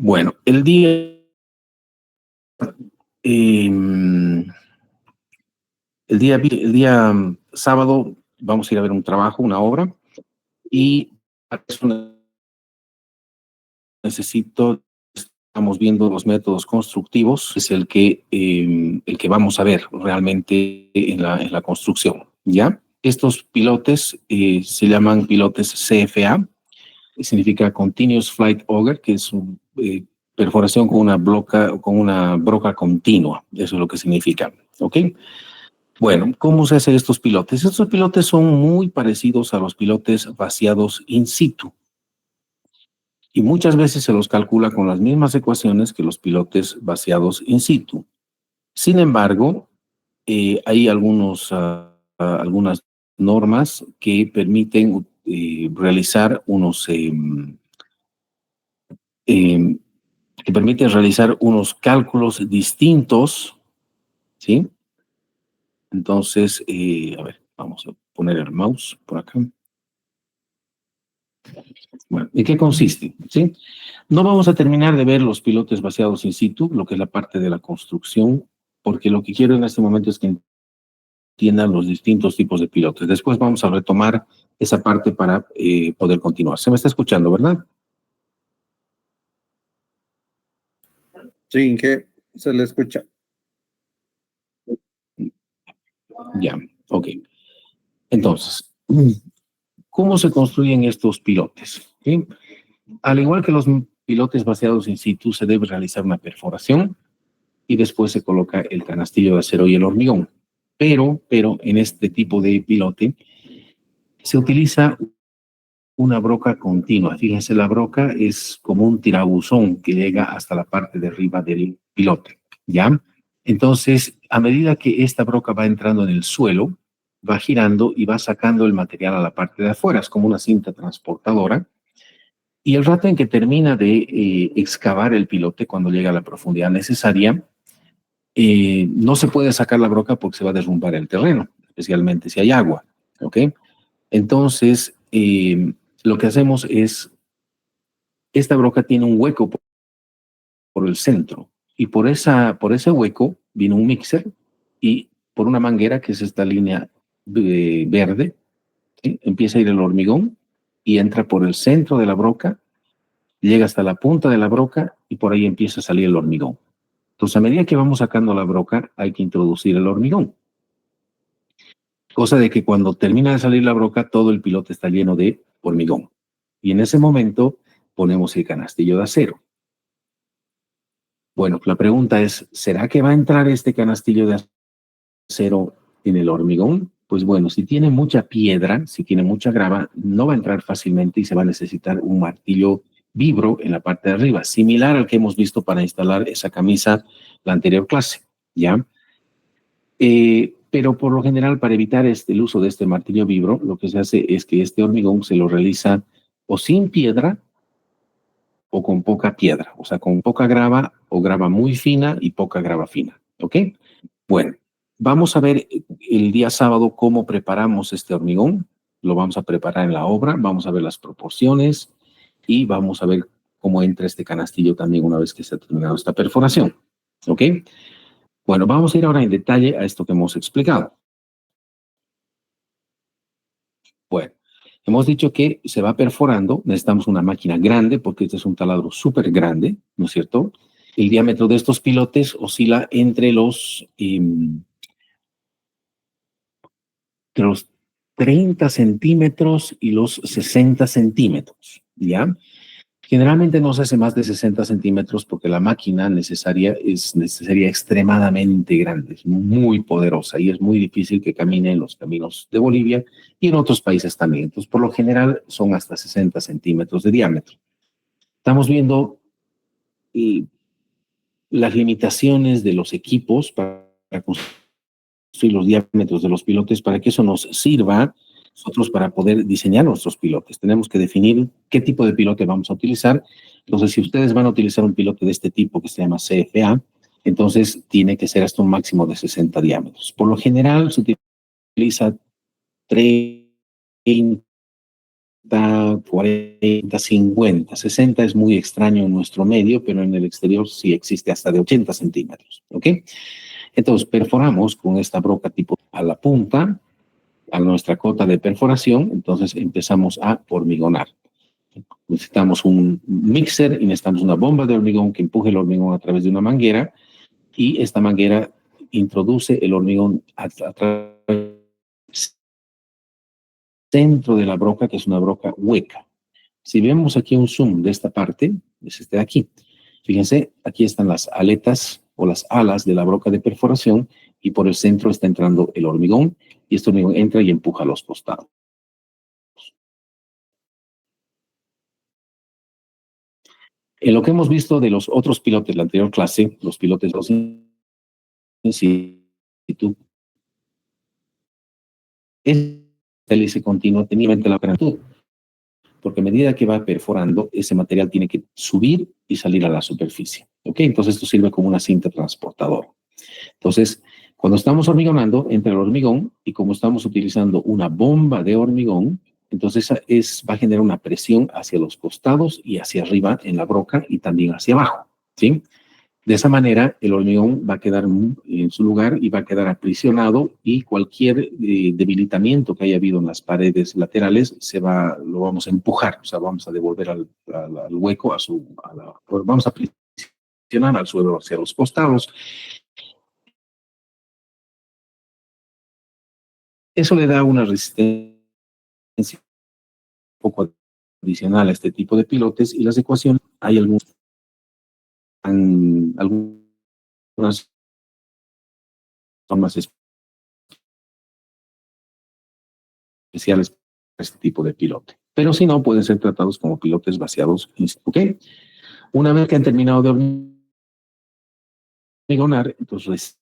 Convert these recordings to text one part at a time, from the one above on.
Bueno, em, el día sábado vamos a ir a ver un trabajo, una obra, y para eso estamos viendo los métodos constructivos, es el que vamos a ver realmente en la construcción, ¿ya? Estos pilotes se llaman pilotes CFA, que significa Continuous Flight Auger, que es perforación con una broca continua, eso es lo que significa, ¿ok? Bueno, ¿cómo se hacen estos pilotes? Estos pilotes son muy parecidos a los pilotes vaciados in situ y muchas veces se los calcula con las mismas ecuaciones que los pilotes vaciados in situ. Sin embargo, hay algunas normas que permiten realizar em, unos cálculos distintos, ¿sí? Entonces, a ver, vamos a poner el mouse por acá. Bueno, ¿en qué consiste? ¿Sí? No vamos a terminar de ver los pilotes vaciados in situ, lo que es la parte de la construcción, porque lo que quiero en este momento es que entiendan los distintos tipos de pilotes. Después vamos a retomar esa parte para poder continuar. Se me está escuchando, ¿verdad? Sí, que se le escucha. Ya, ok. Entonces, ¿cómo se construyen estos pilotes? ¿Sí? Al igual que los pilotes vaciados in situ, se debe realizar una perforación y después se coloca el canastillo de acero y el hormigón. Pero en este tipo de pilote se utiliza una broca continua. Fíjense, la broca es como un tirabuzón que llega hasta la parte de arriba del pilote, ¿ya? Entonces, a medida que esta broca va entrando en el suelo, va girando y va sacando el material a la parte de afuera. Es como una cinta transportadora. Y el rato en que termina de excavar el pilote, cuando llega a la profundidad necesaria, no se puede sacar la broca porque se va a derrumbar el terreno, especialmente si hay agua, ¿ok? Entonces, lo que hacemos es, esta broca tiene un hueco por el centro y por ese hueco viene un mixer y por una manguera, que es esta línea verde, ¿sí? Empieza a ir el hormigón y entra por el centro de la broca, llega hasta la punta de la broca y por ahí empieza a salir el hormigón. Entonces, a medida que vamos sacando la broca, hay que introducir el hormigón. Cosa de que cuando termina de salir la broca, todo el pilote está lleno de hormigón. Y en ese momento ponemos el canastillo de acero. Bueno, la pregunta es, ¿será que va a entrar este canastillo de acero en el hormigón? Pues bueno, si tiene mucha piedra, si tiene mucha grava, no va a entrar fácilmente y se va a necesitar un martillo vibro en la parte de arriba, similar al que hemos visto para instalar esa camisa la anterior clase, ¿ya? Pero por lo general, para evitar el uso de este martillo vibro, lo que se hace es que este hormigón se lo realiza o sin piedra o con poca piedra, o sea, con poca grava o grava muy fina y poca grava fina, ¿ok? Bueno, vamos a ver el día sábado cómo preparamos este hormigón. Lo vamos a preparar en la obra, vamos a ver las proporciones y vamos a ver cómo entra este canastillo también una vez que se ha terminado esta perforación, ¿ok? Bueno, vamos a ir ahora en detalle a esto que hemos explicado. Bueno, hemos dicho que se va perforando, necesitamos una máquina grande porque este es un taladro súper grande, ¿no es cierto? El diámetro de estos pilotes oscila entre los 30 centímetros y los 60 centímetros, ¿ya? Generalmente no se hace más de 60 centímetros porque la máquina es necesaria extremadamente grande, es muy poderosa y es muy difícil que camine en los caminos de Bolivia y en otros países también. Entonces, por lo general, son hasta 60 centímetros de diámetro. Estamos viendo las limitaciones de los equipos para construir los diámetros de los pilotes para que eso nos sirva nosotros para poder diseñar nuestros pilotes. Tenemos que definir qué tipo de pilote vamos a utilizar. Entonces, si ustedes van a utilizar un pilote de este tipo que se llama CFA, entonces tiene que ser hasta un máximo de 60 diámetros. Por lo general se utiliza 30 40, 50, 60 es muy extraño en nuestro medio, pero en el exterior sí existe hasta de 80 centímetros, ¿ok? Entonces, perforamos con esta broca tipo a la punta, a nuestra cota de perforación, entonces empezamos a hormigonar. Necesitamos un mixer y necesitamos una bomba de hormigón que empuje el hormigón a través de una manguera, y esta manguera introduce el hormigón a través del centro de la broca, que es una broca hueca. Si vemos aquí un zoom de esta parte, es este de aquí. Fíjense, aquí están las aletas o las alas de la broca de perforación, y por el centro está entrando el hormigón, y este hormigón entra y empuja a los costados. En lo que hemos visto de los otros pilotes de la anterior clase, los pilotes in situ, esta hélice continua tenía la gratitud, porque a medida que va perforando, ese material tiene que subir y salir a la superficie. ¿Ok? Entonces esto sirve como una cinta transportadora. Entonces, cuando estamos hormigonando, entra el hormigón, y como estamos utilizando una bomba de hormigón, entonces va a generar una presión hacia los costados y hacia arriba en la broca, y también hacia abajo, ¿sí? De esa manera, el hormigón va a quedar en su lugar y va a quedar aprisionado, y cualquier debilitamiento que haya habido en las paredes laterales lo vamos a empujar, o sea, vamos a devolver al hueco, vamos a presionar al suelo hacia los costados. Eso le da una resistencia un poco adicional a este tipo de pilotes, y las ecuaciones, hay algunas son más especiales para este tipo de pilote, pero si no, pueden ser tratados como pilotes vaciados. ¿Ok? Una vez que han terminado de hormigonar, entonces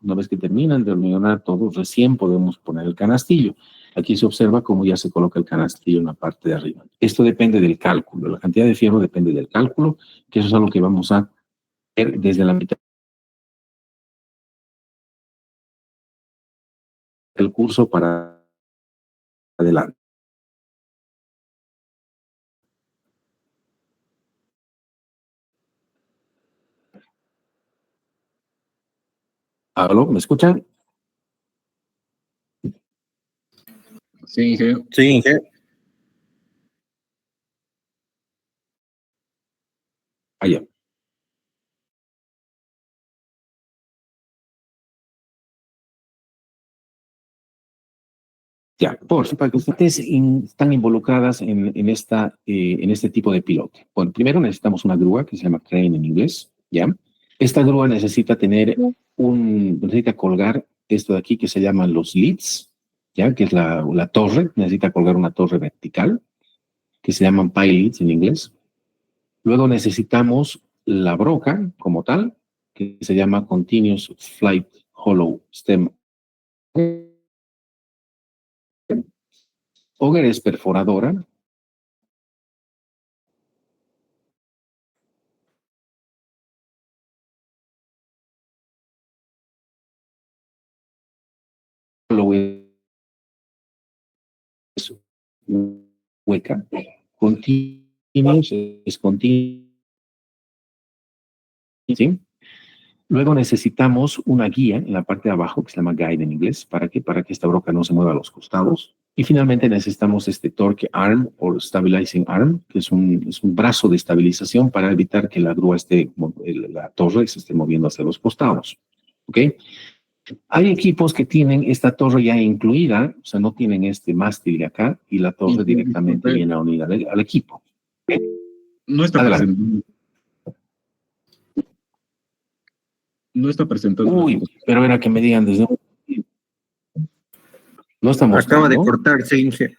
una vez que terminan de hormigonar todos, recién podemos poner el canastillo. Aquí se observa cómo ya se coloca el canastillo en la parte de arriba. Esto depende del cálculo, la cantidad de fierro depende del cálculo, que eso es algo que vamos a ver desde la mitad del curso para adelante. ¿Aló? ¿Me escuchan? Sí, ingeniero. Sí, ingeniero. Allá. Ya, para que ustedes están involucradas en este tipo de pilote. Bueno, primero necesitamos una grúa que se llama crane en inglés, ¿ya? Esta grúa necesita colgar esto de aquí que se llaman los leads, ¿ya? Que es la torre, necesita colgar una torre vertical, que se llaman pilots en inglés. Luego necesitamos la broca como tal, que se llama Continuous Flight Hollow Stem. Auger es perforadora. Hollow es hueca. Continuous es continuo. ¿Sí? Luego necesitamos una guía en la parte de abajo, que se llama guide en inglés, para que esta broca no se mueva a los costados. Y finalmente necesitamos este torque arm o stabilizing arm, que es un brazo de estabilización para evitar que la grúa la torre se esté moviendo hacia los costados. ¿Ok? Hay equipos que tienen esta torre ya incluida, o sea, no tienen este mástil de acá, y la torre directamente viene unida al equipo. No está presente. No está presentado. Uy, pero era que me digan desde... No está mostrando. Acaba de cortarse, Inge.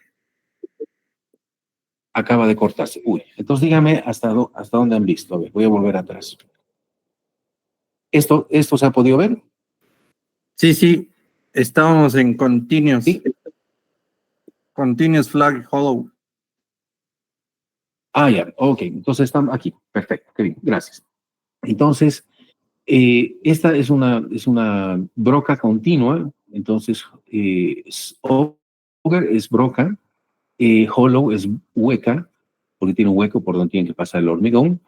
Acaba de cortarse. Uy, entonces dígame hasta dónde han visto. A ver, voy a volver atrás. ¿Esto se ha podido ver? Sí. Estábamos en Continuous. Sí. Continuous Flag Hollow. Ya, ok. Entonces están aquí. Perfecto, qué bien, gracias. Entonces, esta es una broca continua. Entonces, es broca, hollow es hueca, porque tiene un hueco por donde tiene que pasar el hormigón,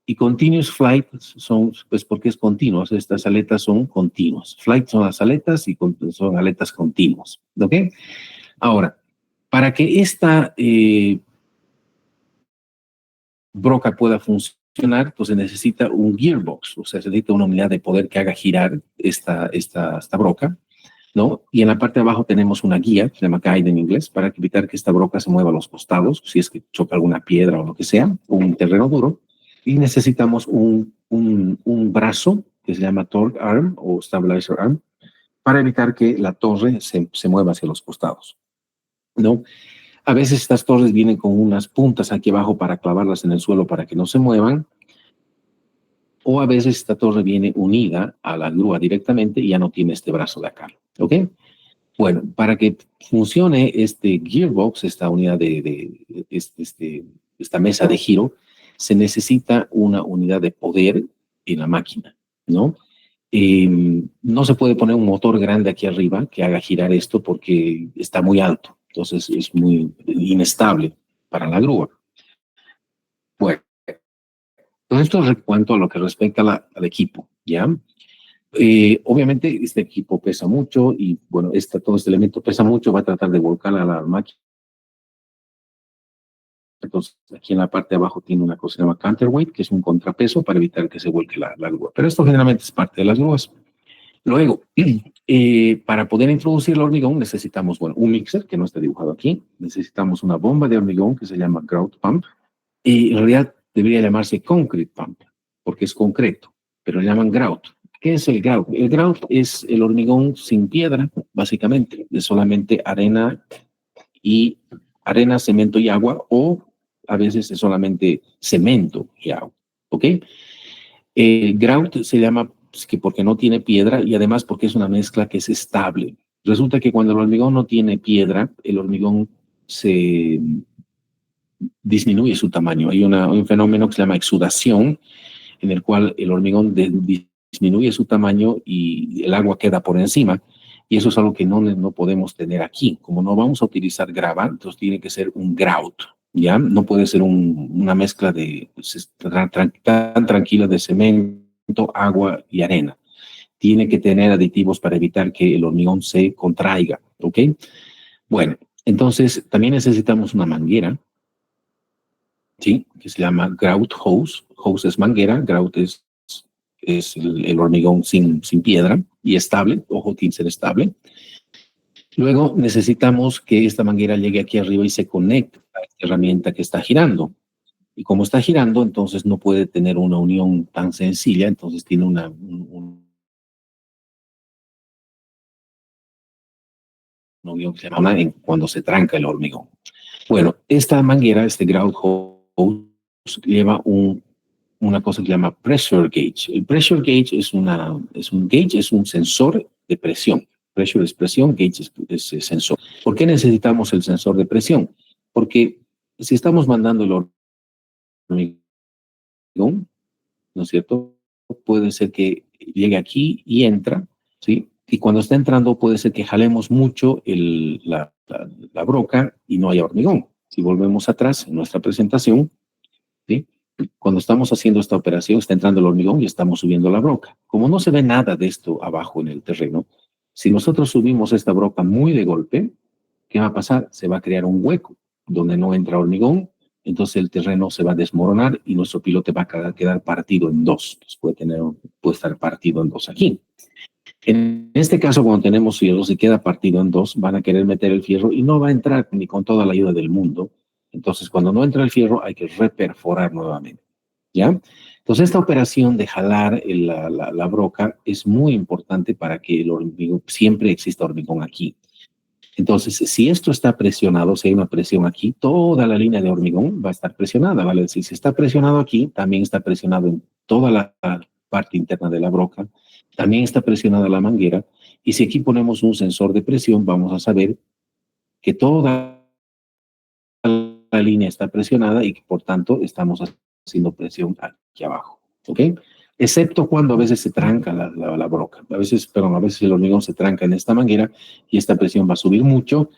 y continuous flight son, pues porque es continuo, estas aletas son continuas. Flight son las aletas y son aletas continuas, ¿ok? Ahora, para que esta broca pueda funcionar, entonces necesita un gearbox, o sea, se necesita una unidad de poder que haga girar esta broca, ¿no? Y en la parte de abajo tenemos una guía, se llama guide en inglés, para evitar que esta broca se mueva a los costados, si es que choca alguna piedra o lo que sea, o un terreno duro. Y necesitamos un brazo que se llama torque arm o stabilizer arm para evitar que la torre se mueva hacia los costados, ¿no? A veces estas torres vienen con unas puntas aquí abajo para clavarlas en el suelo para que no se muevan, o a veces esta torre viene unida a la grúa directamente y ya no tiene este brazo de acá, ¿ok? Bueno, para que funcione este gearbox, esta unidad esta mesa de giro, se necesita una unidad de poder en la máquina, ¿no? No se puede poner un motor grande aquí arriba que haga girar esto porque está muy alto, entonces es muy inestable para la grúa. Bueno, entonces esto es cuanto a lo que respecta al equipo, ¿ya? Obviamente este equipo pesa mucho y bueno, todo este elemento pesa mucho, va a tratar de volcar a la máquina. Entonces aquí en la parte de abajo tiene una cosa que se llama counterweight, que es un contrapeso para evitar que se vuelque la grúa. Pero esto generalmente es parte de las grúas. Luego, para poder introducir el hormigón necesitamos, bueno, un mixer que no está dibujado aquí, necesitamos una bomba de hormigón que se llama grout pump, y en realidad debería llamarse concrete pump, porque es concreto, pero le llaman grout. ¿Qué es el grout? El grout es el hormigón sin piedra, básicamente, de solamente arena, cemento y agua, o a veces es solamente cemento y agua, ¿ok? Grout se llama porque no tiene piedra y además porque es una mezcla que es estable. Resulta que cuando el hormigón no tiene piedra, el hormigón se disminuye su tamaño. Hay un fenómeno que se llama exudación, en el cual el hormigón disminuye su tamaño y el agua queda por encima. Y eso es algo que no podemos tener aquí. Como no vamos a utilizar grava, entonces tiene que ser un grout, ¿ya? No puede ser una mezcla tan tranquila de cemento, agua y arena. Tiene que tener aditivos para evitar que el hormigón se contraiga, ¿ok? Bueno, entonces también necesitamos una manguera, ¿sí? Que se llama grout hose. Hose es manguera, grout es el hormigón sin piedra y estable, ojo, tiene que ser estable. Luego necesitamos que esta manguera llegue aquí arriba y se conecte a esta herramienta que está girando. Y como está girando, entonces no puede tener una unión tan sencilla, entonces tiene una unión que se llama cuando se tranca el hormigón. Bueno, esta manguera, este grout hose, lleva una cosa que se llama pressure gauge. El pressure gauge es un sensor de presión. Pressure es presión, gauge es sensor. ¿Por qué necesitamos el sensor de presión? Porque si estamos mandando el hormigón, ¿no es cierto? Puede ser que llegue aquí y entra, ¿sí? Y cuando está entrando puede ser que jalemos mucho la broca y no haya hormigón. Si volvemos atrás en nuestra presentación, ¿sí? Cuando estamos haciendo esta operación, está entrando el hormigón y estamos subiendo la broca. Como no se ve nada de esto abajo en el terreno, si nosotros subimos esta broca muy de golpe, ¿qué va a pasar? Se va a crear un hueco donde no entra hormigón, entonces el terreno se va a desmoronar y nuestro pilote va a quedar partido en dos. Entonces puede estar partido en dos aquí. En este caso, cuando tenemos fierro, se queda partido en dos, van a querer meter el fierro y no va a entrar ni con toda la ayuda del mundo. Entonces, cuando no entra el fierro, hay que reperforar nuevamente, ¿ya? Entonces, esta operación de jalar la broca es muy importante para que el hormigón, siempre exista hormigón aquí. Entonces, si esto está presionado, si hay una presión aquí, toda la línea de hormigón va a estar presionada, ¿vale? Si está presionado aquí, también está presionado en toda la parte interna de la broca, también está presionada la manguera, y si aquí ponemos un sensor de presión, vamos a saber que toda la línea está presionada y que por tanto estamos haciendo presión aquí abajo, ¿ok? Excepto cuando a veces se tranca la broca. A veces el hormigón se tranca en esta manguera y esta presión va a subir mucho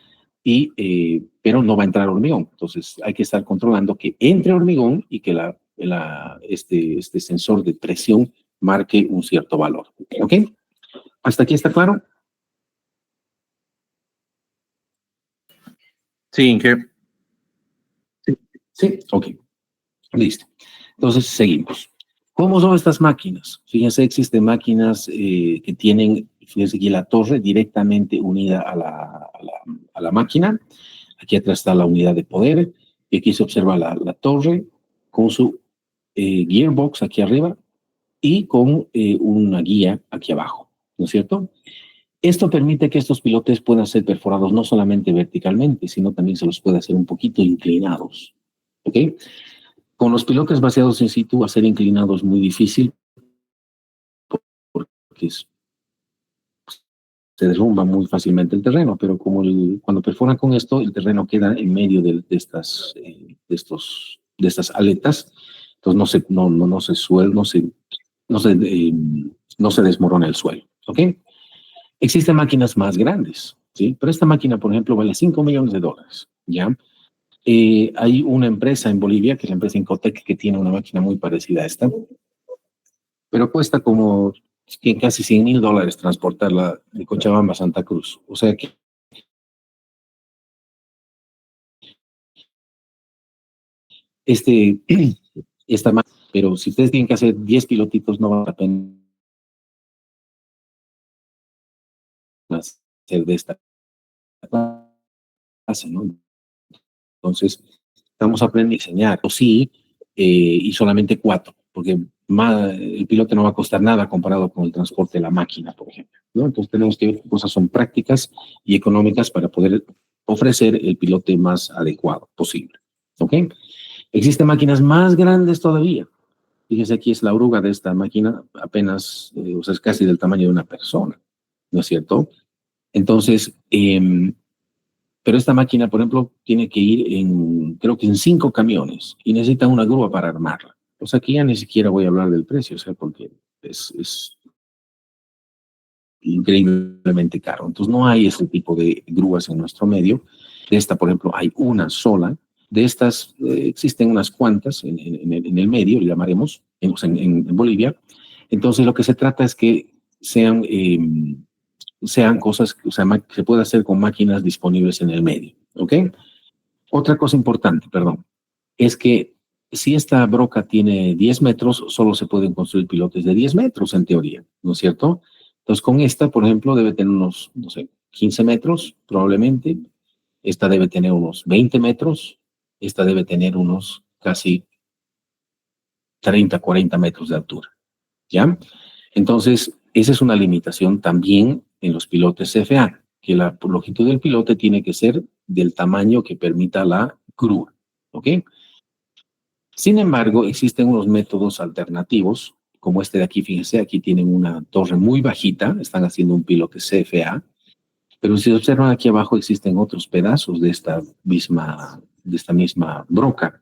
pero no va a entrar hormigón. Entonces hay que estar controlando que entre hormigón y que este sensor de presión marque un cierto valor. ¿Ok? ¿Hasta aquí está claro? Sí, Inge. Sí. Ok. Listo. Entonces seguimos. ¿Cómo son estas máquinas? Fíjense, existen máquinas que tienen, fíjense aquí la torre directamente unida a la máquina. Aquí atrás está la unidad de poder. Y aquí se observa la torre con su gearbox aquí arriba y con una guía aquí abajo, ¿no es cierto? Esto permite que estos pilotes puedan ser perforados no solamente verticalmente, sino también se los puede hacer un poquito inclinados, ¿ok? Con los pilotes vaciados in situ, hacer inclinados es muy difícil porque se derrumba muy fácilmente el terreno, pero cuando perforan con esto, el terreno queda en medio de estas aletas, entonces no se desmorona el suelo, ¿ok? Existen máquinas más grandes, ¿sí? Pero esta máquina, por ejemplo, vale $5 millones, ¿ya? Hay una empresa en Bolivia, que es la empresa Incotec, que tiene una máquina muy parecida a esta, pero cuesta como casi $100,000 transportarla de Cochabamba a Santa Cruz. O sea que este, esta máquina, pero si ustedes tienen que hacer 10 pilotitos, no vale la pena hacer de esta clase, ¿no? Entonces, estamos aprendiendo a diseñar, o sí, y solamente 4, porque el piloto no va a costar nada comparado con el transporte de la máquina, por ejemplo, ¿no? Entonces, tenemos que ver qué cosas son prácticas y económicas para poder ofrecer el pilote más adecuado posible, ¿ok? Existen máquinas más grandes todavía. Fíjese, aquí es la oruga de esta máquina, apenas, o sea, es casi del tamaño de una persona, ¿no es cierto? Entonces, pero esta máquina, por ejemplo, tiene que ir creo que en 5 camiones y necesita una grúa para armarla. O sea que ya ni siquiera voy a hablar del precio, o sea, porque es increíblemente caro. Entonces no hay ese tipo de grúas en nuestro medio. De esta, por ejemplo, hay una sola. De estas existen unas cuantas en el medio, le llamaremos, en Bolivia. Entonces lo que se trata es que sean cosas, o sea, se puede hacer con máquinas disponibles en el medio, ¿ok? Otra cosa importante, perdón, es que si esta broca tiene 10 metros, solo se pueden construir pilotes de 10 metros en teoría, ¿no es cierto? Entonces, con esta, por ejemplo, debe tener unos, no sé, 15 metros probablemente. Esta debe tener unos 20 metros. Esta debe tener unos casi 30, 40 metros de altura, ¿ya? Entonces, esa es una limitación también en los pilotes CFA, que la longitud del pilote tiene que ser del tamaño que permita la grúa, ¿ok? Sin embargo, existen unos métodos alternativos, como este de aquí, fíjense, aquí tienen una torre muy bajita, están haciendo un pilote CFA, pero si observan aquí abajo existen otros pedazos de esta misma broca,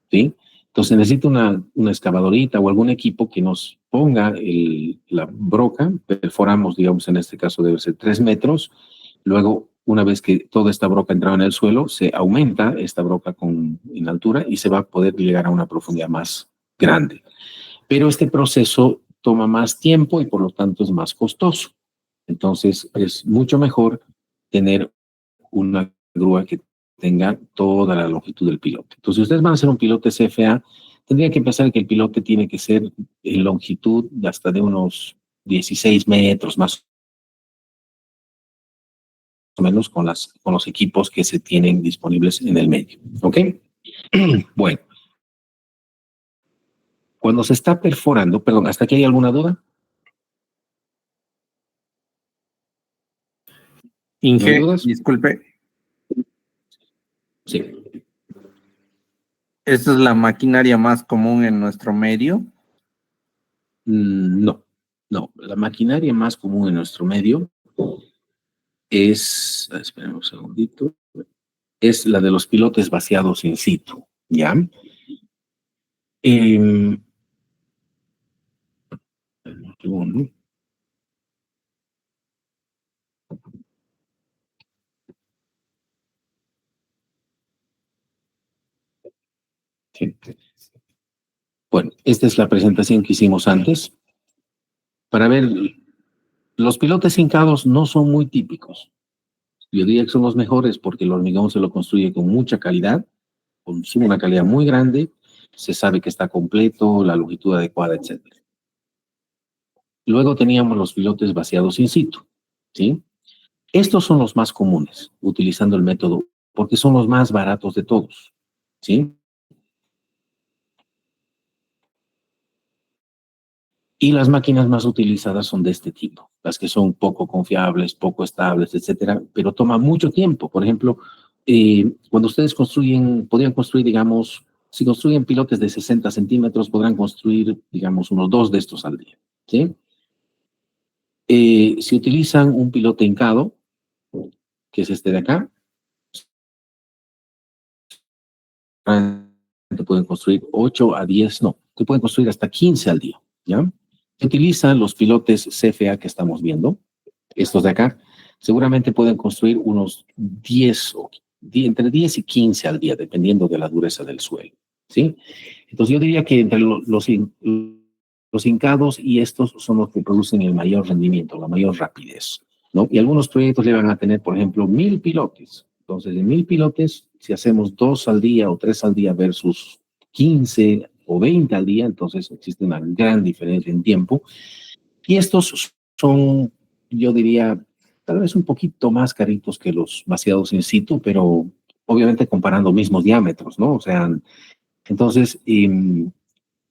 ¿sí? Entonces necesita una excavadorita o algún equipo que nos ponga la broca, perforamos, digamos, en este caso debe ser 3 metros, luego una vez que toda esta broca entraba en el suelo, se aumenta esta broca en altura y se va a poder llegar a una profundidad más grande. Pero este proceso toma más tiempo y por lo tanto es más costoso. Entonces es mucho mejor tener una grúa que tenga toda la longitud del pilote. Entonces, si ustedes van a hacer un pilote CFA, tendrían que pensar que el pilote tiene que ser en longitud de hasta de unos 16 metros más o menos con los equipos que se tienen disponibles en el medio. ¿Ok? Bueno, cuando se está perforando, perdón, ¿hasta aquí hay alguna duda? ¿No hay Inge, dudas? disculpe, Sí. ¿esta es la maquinaria más común en nuestro medio? No, no. La maquinaria más común en nuestro medio esperen un segundito, es la de los pilotes vaciados in situ, ¿ya? Un segundo. Sí. Bueno, esta es la presentación que hicimos antes. Para ver, los pilotes hincados no son muy típicos. Yo diría que son los mejores porque el hormigón se lo construye con mucha calidad, con una calidad muy grande, se sabe que está completo, la longitud adecuada, etc. Luego teníamos los pilotes vaciados in situ, ¿sí? Estos son los más comunes, utilizando el método, porque son los más baratos de todos, ¿sí? Y las máquinas más utilizadas son de este tipo, las que son poco confiables, poco estables, etcétera, pero toma mucho tiempo. Por ejemplo, cuando ustedes construyen, podrían construir, digamos, si construyen pilotes de 60 centímetros, podrán construir, digamos, unos 2 de estos al día, ¿sí? Si utilizan un pilote hincado, que es este de acá, te pueden construir 8 a 10, no, te pueden construir hasta 15 al día, ¿ya? Se utilizan los pilotes CFA que estamos viendo, estos de acá, seguramente pueden construir unos 10 o entre 10 y 15 al día, dependiendo de la dureza del suelo, ¿sí? Entonces yo diría que entre los hincados y estos son los que producen el mayor rendimiento, la mayor rapidez, ¿no? Y algunos proyectos le van a tener, por ejemplo, 1000 pilotes. Entonces, de 1000 pilotes, si hacemos 2 al día o 3 al día versus 15 o 20 al día, entonces existe una gran diferencia en tiempo. Y estos son, yo diría, tal vez un poquito más caritos que los vaciados in situ, pero obviamente comparando mismos diámetros, ¿no? O sea, entonces,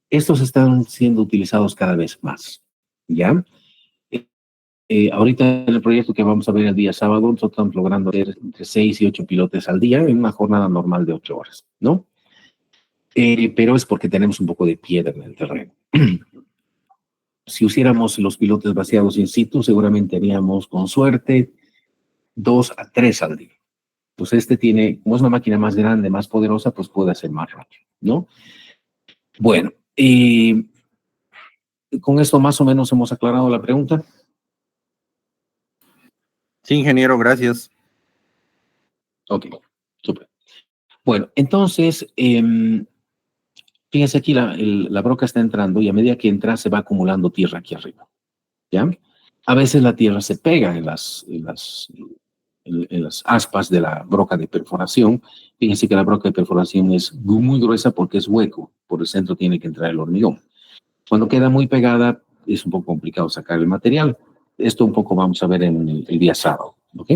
estos están siendo utilizados cada vez más, ¿ya? Ahorita en el proyecto que vamos a ver el día sábado, nosotros estamos logrando hacer entre 6 y 8 pilotes al día en una jornada normal de 8 horas, ¿no? Pero es porque tenemos un poco de piedra en el terreno. Si hiciéramos los pilotes vaciados in situ, seguramente haríamos, con suerte, 2 a 3 al día. Pues este tiene, como es una máquina más grande, más poderosa, pues puede hacer más rápido, ¿no? Bueno, con esto más o menos hemos aclarado la pregunta. Sí, ingeniero, gracias. Ok, súper. Bueno, entonces, fíjense aquí, la broca está entrando y a medida que entra se va acumulando tierra aquí arriba, ¿ya? A veces la tierra se pega en las aspas de la broca de perforación. Fíjense que la broca de perforación es muy gruesa porque es hueco, por el centro tiene que entrar el hormigón. Cuando queda muy pegada es un poco complicado sacar el material. Esto un poco vamos a ver en el día sábado, ¿ok?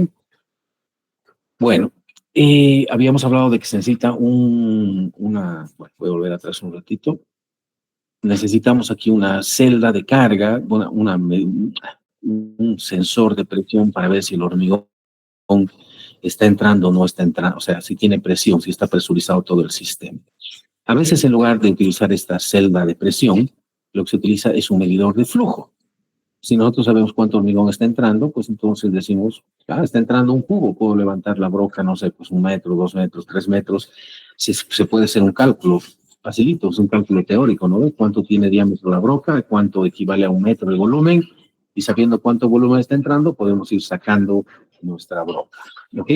Bueno, habíamos hablado de que se necesita bueno, voy a volver atrás un ratito. Necesitamos aquí una celda de carga, un sensor de presión para ver si el hormigón está entrando o no está entrando, o sea, si tiene presión, si está presurizado todo el sistema. A veces, en lugar de utilizar esta celda de presión, lo que se utiliza es un medidor de flujo. Si nosotros sabemos cuánto hormigón está entrando, pues entonces decimos, está entrando un cubo, puedo levantar la broca, no sé, pues 1 metro, 2 metros, 3 metros. Se puede hacer un cálculo facilito, es un cálculo teórico, ¿no? ¿Cuánto tiene diámetro la broca? ¿Cuánto equivale a 1 metro de volumen? Y sabiendo cuánto volumen está entrando, podemos ir sacando nuestra broca, ¿ok?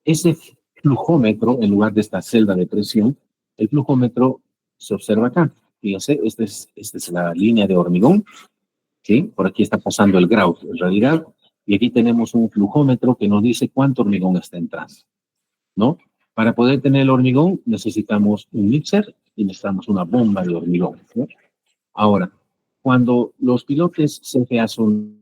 Ese flujómetro, en lugar de esta celda de presión, el flujómetro se observa acá. Fíjense, esta es la línea de hormigón, ¿sí? Por aquí está pasando el grout, en realidad, y aquí tenemos un flujómetro que nos dice cuánto hormigón está entrando, ¿no? Para poder tener el hormigón necesitamos un mixer y necesitamos una bomba de hormigón, ¿no? Ahora, cuando los pilotes CFA son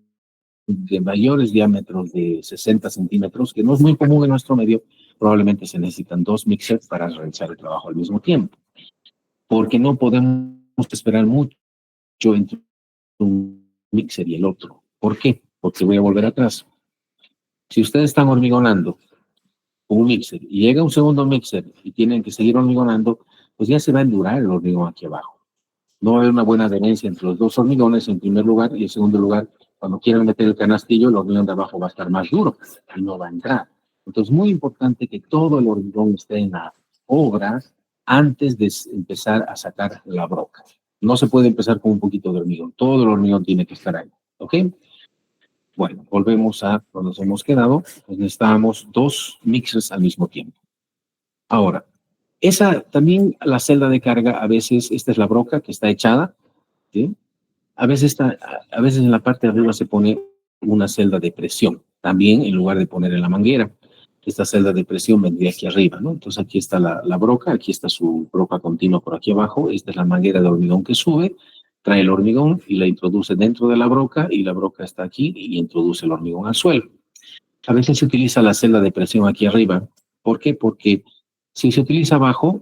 de mayores diámetros de 60 centímetros, que no es muy común en nuestro medio, probablemente se necesitan 2 mixers para realizar el trabajo al mismo tiempo, porque no podemos esperar mucho entre un mixer y el otro. ¿Por qué? Porque voy a volver atrás. Si ustedes están hormigonando con un mixer y llega un segundo mixer y tienen que seguir hormigonando, pues ya se va a endurar el hormigón aquí abajo. No va a haber una buena adherencia entre los dos hormigones en primer lugar, y en segundo lugar, cuando quieran meter el canastillo, el hormigón de abajo va a estar más duro y no va a entrar. Entonces, muy importante que todo el hormigón esté en la obra antes de empezar a sacar la broca. No se puede empezar con un poquito de hormigón. Todo el hormigón tiene que estar ahí. ¿Ok? Bueno, volvemos a donde nos hemos quedado. Pues necesitábamos 2 mixers al mismo tiempo. Ahora, Esa también, la celda de carga, a veces, esta es la broca que está echada, ¿sí? A veces en la parte de arriba se pone una celda de presión, también en lugar de poner en la manguera. Esta celda de presión vendría aquí arriba, ¿no? Entonces aquí está la broca, aquí está su broca continua por aquí abajo, esta es la manguera de hormigón que sube, trae el hormigón y la introduce dentro de la broca y la broca está aquí y introduce el hormigón al suelo. A veces se utiliza la celda de presión aquí arriba. ¿Por qué? Porque si se utiliza abajo,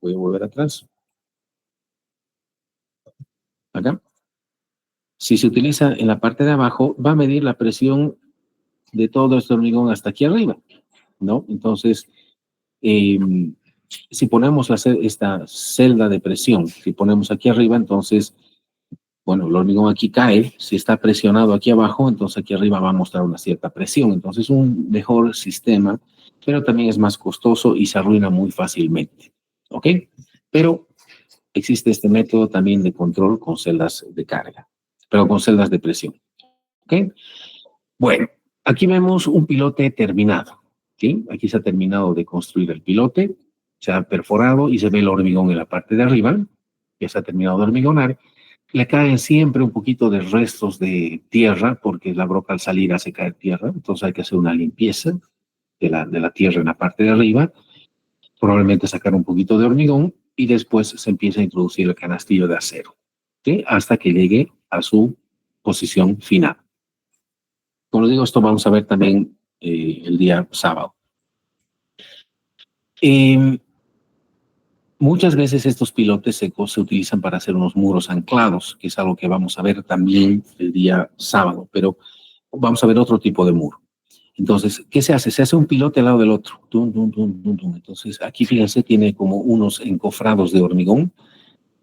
voy a volver atrás, acá. Si se utiliza en la parte de abajo, va a medir la presión de todo este hormigón hasta aquí arriba, ¿no? Entonces, eh, si ponemos esta celda de presión, si ponemos aquí arriba, entonces, bueno, el hormigón aquí cae, si está presionado aquí abajo, entonces aquí arriba va a mostrar una cierta presión. Entonces, un mejor sistema, pero también es más costoso y se arruina muy fácilmente, ¿ok? Pero existe este método también de control con celdas de carga, pero con celdas de presión, ¿ok? Bueno, aquí vemos un pilote terminado, ¿sí? Aquí se ha terminado de construir el pilote, se ha perforado y se ve el hormigón en la parte de arriba, que se ha terminado de hormigonar. Le caen siempre un poquito de restos de tierra, porque la broca al salir hace caer tierra, entonces hay que hacer una limpieza de la tierra en la parte de arriba, probablemente sacar un poquito de hormigón y después se empieza a introducir el canastillo de acero, ¿sí? Hasta que llegue a su posición final. Como digo, esto vamos a ver también el día sábado. Muchas veces estos pilotes secos se utilizan para hacer unos muros anclados, que es algo que vamos a ver también el día sábado, pero vamos a ver otro tipo de muro. Entonces, ¿qué se hace? Se hace un pilote al lado del otro. Tum, tum, tum, tum, tum. Entonces, aquí fíjense, tiene como unos encofrados de hormigón.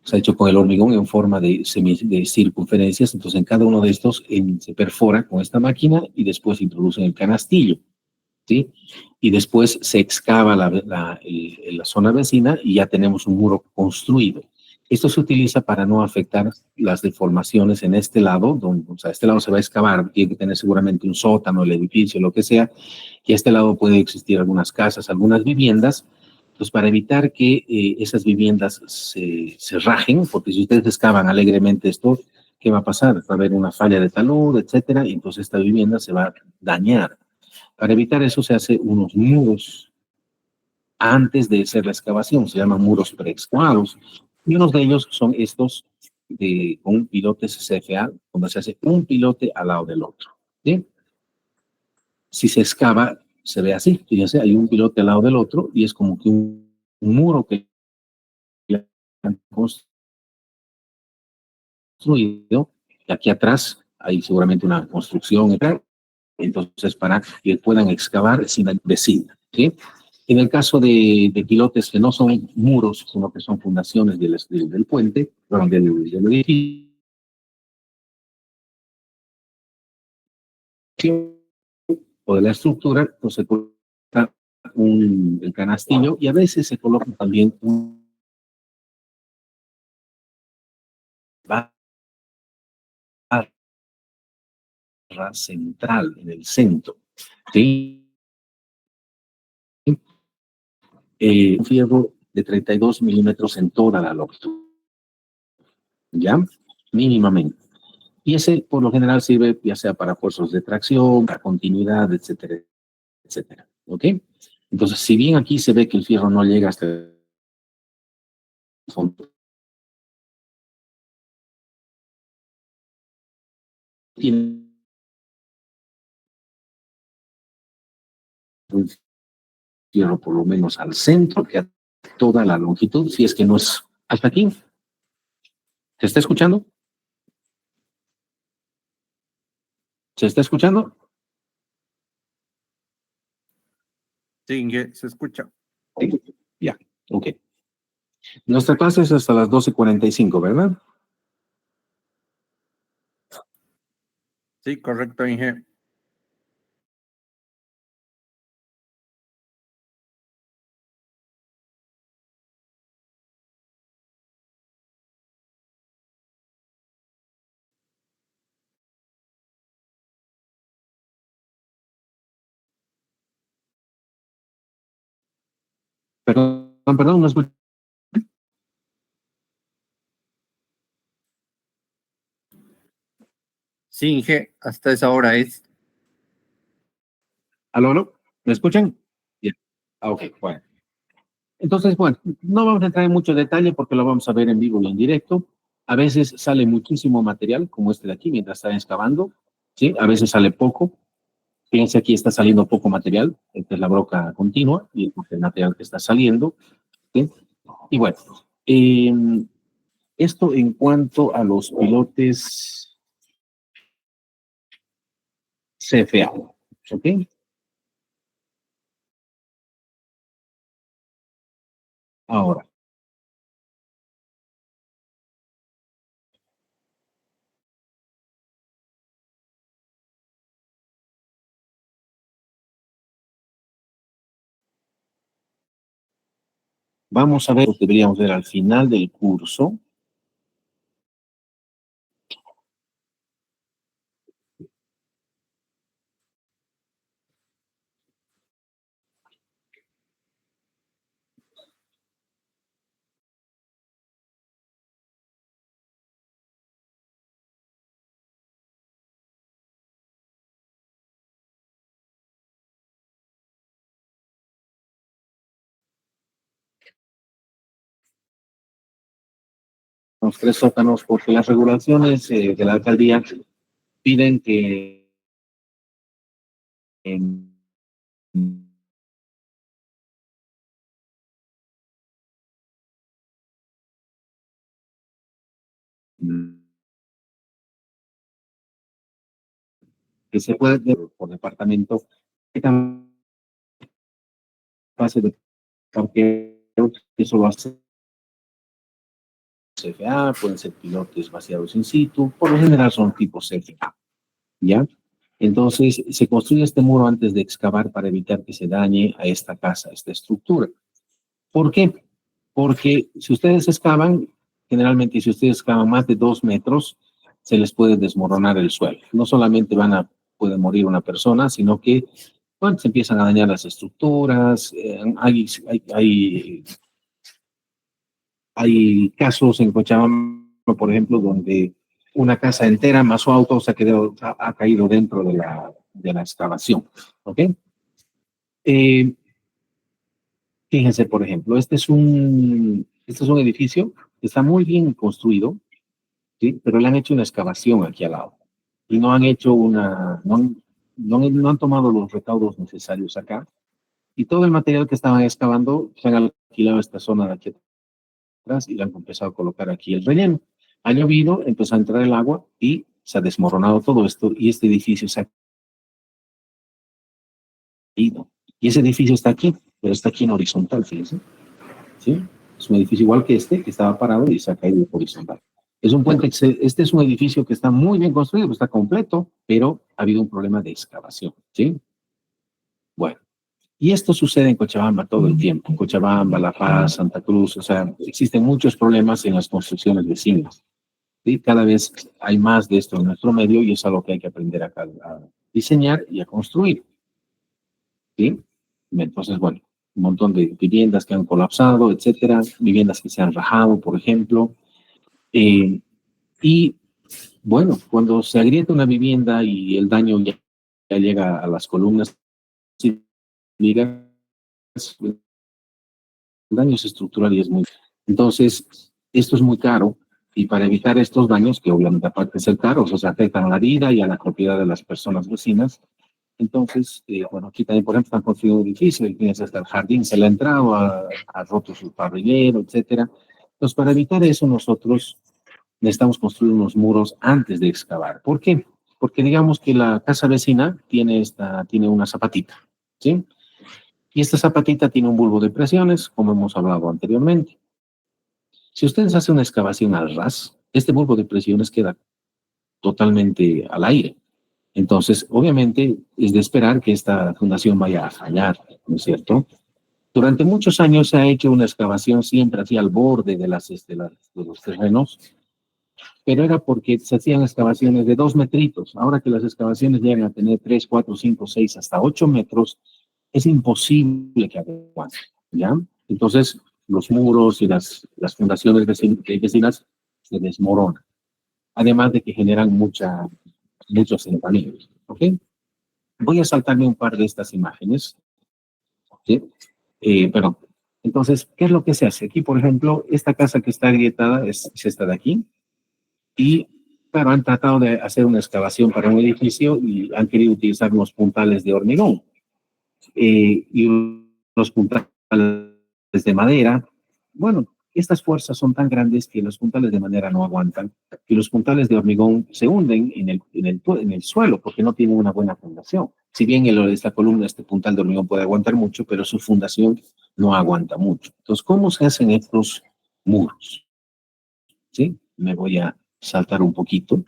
Se ha hecho con el hormigón en forma de circunferencias. Entonces, en cada uno de estos se perfora con esta máquina y después introducen el canastillo, ¿sí? Y después se excava la zona vecina y ya tenemos un muro construido. Esto se utiliza para no afectar las deformaciones en este lado, donde, o sea, este lado se va a excavar, tiene que tener seguramente un sótano, el edificio, lo que sea, y a este lado puede existir algunas casas, algunas viviendas. Entonces, para evitar que esas viviendas se rajen, porque si ustedes excavan alegremente esto, ¿qué va a pasar? Va a haber una falla de talud, etcétera, y entonces esta vivienda se va a dañar. Para evitar eso se hace unos muros antes de hacer la excavación, se llaman muros preexcavados. Y unos de ellos son estos con pilotes CFA, donde se hace un pilote al lado del otro, ¿sí? Si se excava, se ve así, fíjense, hay un pilote al lado del otro y es como que un muro que han construido. Y aquí atrás hay seguramente una construcción, entonces para que puedan excavar sin la vecina, ¿sí? En el caso de pilotes que no son muros, sino que son fundaciones del puente, bueno, del edificio o de la estructura, pues se coloca el canastillo y a veces se coloca también un barra central en el centro, ¿sí? Un fierro de 32 milímetros en toda la longitud, ¿ya? Mínimamente. Y ese, por lo general, sirve ya sea para fuerzas de tracción, para continuidad, etcétera, etcétera. ¿Ok? Entonces, si bien aquí se ve que el fierro no llega hasta el fondo, tiene un fierro por lo menos al centro, que a toda la longitud, si es que no es hasta aquí. ¿Se está escuchando? ¿Se está escuchando? Sí, Inge, se escucha. Sí. Ya, ok. Nuestra clase es hasta las 12:45, ¿verdad? Sí, correcto, Inge. Perdón, Perdón, no escucho. Sí, Inge, hasta esa hora es. ¿Aló, aló? ¿Me escuchan? Bien. Ah, ok, bueno. Entonces, bueno, no vamos a entrar en mucho detalle porque lo vamos a ver en vivo y en directo. A veces sale muchísimo material, como este de aquí, mientras están excavando, ¿sí? A veces sale poco. Fíjense, aquí está saliendo poco material. Esta es la broca continua y el material que está saliendo, ¿sí? Y bueno, eh, esto en cuanto a los pilotes CFA, ¿ok? Ahora, vamos a ver, deberíamos ver al final del curso. Los 3 sótanos, porque las regulaciones de la alcaldía piden que que se puede ver por departamento, que tan fácil de parqueo, eso lo hace CFA, pueden ser pilotes vaciados in situ, por lo general son tipos CFA, ¿ya? Entonces, se construye este muro antes de excavar para evitar que se dañe a esta casa, a esta estructura. ¿Por qué? Porque si ustedes excavan, generalmente si ustedes excavan más de 2 metros, se les puede desmoronar el suelo. No solamente puede morir una persona, sino que bueno, se empiezan a dañar las estructuras. Hay casos en Cochabamba, por ejemplo, donde una casa entera más su auto ha caído dentro de la excavación. ¿Ok? Eh, Fíjense, por ejemplo, este es un edificio que está muy bien construido, ¿sí? Pero le han hecho una excavación aquí al lado. Y no han hecho no han tomado los recaudos necesarios acá. Y todo el material que estaban excavando, se han alquilado esta zona de aquí atrás y le han empezado a colocar aquí el relleno. Ha llovido, empezó a entrar el agua y se ha desmoronado todo esto y este edificio se ha caído. Y ese edificio está aquí, pero está aquí en horizontal, fíjense. ¿Sí? Es un edificio igual que este, que estaba parado y se ha caído horizontal. Es un puente, este es un edificio que está muy bien construido, está completo, pero ha habido un problema de excavación, ¿sí? Bueno, y esto sucede en Cochabamba todo el tiempo, en Cochabamba, La Paz, Santa Cruz, o sea, existen muchos problemas en las construcciones vecinas, ¿sí? Cada vez hay más de esto en nuestro medio y es algo que hay que aprender a diseñar y a construir, ¿sí? Entonces, bueno, un montón de viviendas que han colapsado, etcétera, viviendas que se han rajado, por ejemplo. Y bueno, cuando se agrieta una vivienda y el daño ya llega a las columnas, sí, digas, el daño es estructural y es muy. Entonces, esto es muy caro y para evitar estos daños, que obviamente aparte de ser caros, o sea, afectan a la vida y a la propiedad de las personas vecinas. Entonces, bueno, aquí también, por ejemplo, están construyendo un edificio y tienes hasta el jardín, se le ha entrado, ha roto su parrillero, etcétera. Entonces, para evitar eso, nosotros necesitamos construir unos muros antes de excavar. ¿Por qué? Porque digamos que la casa vecina tiene una zapatita, ¿sí? Y esta zapatita tiene un bulbo de presiones, como hemos hablado anteriormente. Si ustedes hacen una excavación al ras, este bulbo de presiones queda totalmente al aire. Entonces, obviamente, es de esperar que esta fundación vaya a fallar, ¿no es cierto? Durante muchos años se ha hecho una excavación siempre así al borde de los terrenos, pero era porque se hacían excavaciones de 2 metritos. Ahora que las excavaciones llegan a tener 3, 4, 5, 6, hasta 8 metros, es imposible que aguante, ¿ya? Entonces, los muros y las fundaciones vecinas se desmoronan. Además de que generan mucho asentamiento. ¿Ok? Voy a saltarme un par de estas imágenes. ¿Sí? Perdón. Entonces, ¿qué es lo que se hace? Aquí, por ejemplo, esta casa que está agrietada es esta de aquí. Y, claro, han tratado de hacer una excavación para un edificio y han querido utilizar unos puntales de hormigón. Y unos puntales de madera. Bueno, estas fuerzas son tan grandes que los puntales de madera no aguantan y los puntales de hormigón se hunden en el suelo porque no tienen una buena fundación. Si bien esta columna, este puntal de hormigón puede aguantar mucho, pero su fundación no aguanta mucho. Entonces, ¿cómo se hacen estos muros? ¿Sí? Me voy a saltar un poquito.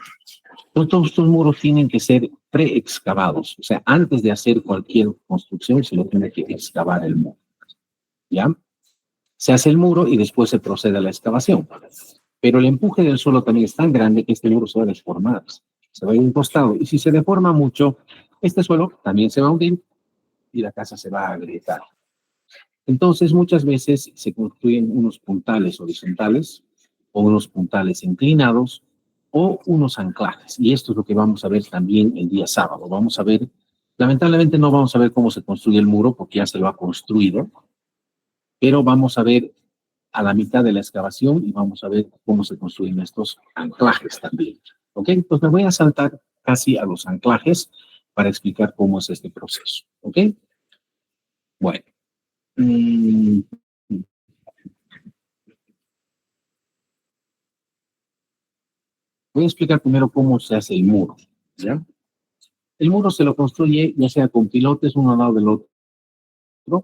Entonces, todos estos muros tienen que ser pre-excavados. O sea, antes de hacer cualquier construcción, se lo tiene que excavar el muro. ¿Ya? Se hace el muro y después se procede a la excavación. Pero el empuje del suelo también es tan grande que este muro se va a deformar. Se va a ir a un costado. Y si se deforma mucho, este suelo también se va a hundir y la casa se va a agrietar. Entonces, muchas veces se construyen unos puntales horizontales o unos puntales inclinados o unos anclajes. Y esto es lo que vamos a ver también el día sábado. Vamos a ver, lamentablemente no vamos a ver cómo se construye el muro porque ya se lo ha construido, pero vamos a ver a la mitad de la excavación y vamos a ver cómo se construyen estos anclajes también. ¿Ok? Entonces me voy a saltar casi a los anclajes para explicar cómo es este proceso. ¿Ok? Bueno. Voy a explicar primero cómo se hace el muro. ¿Ya? El muro se lo construye ya sea con pilotes uno al lado del otro,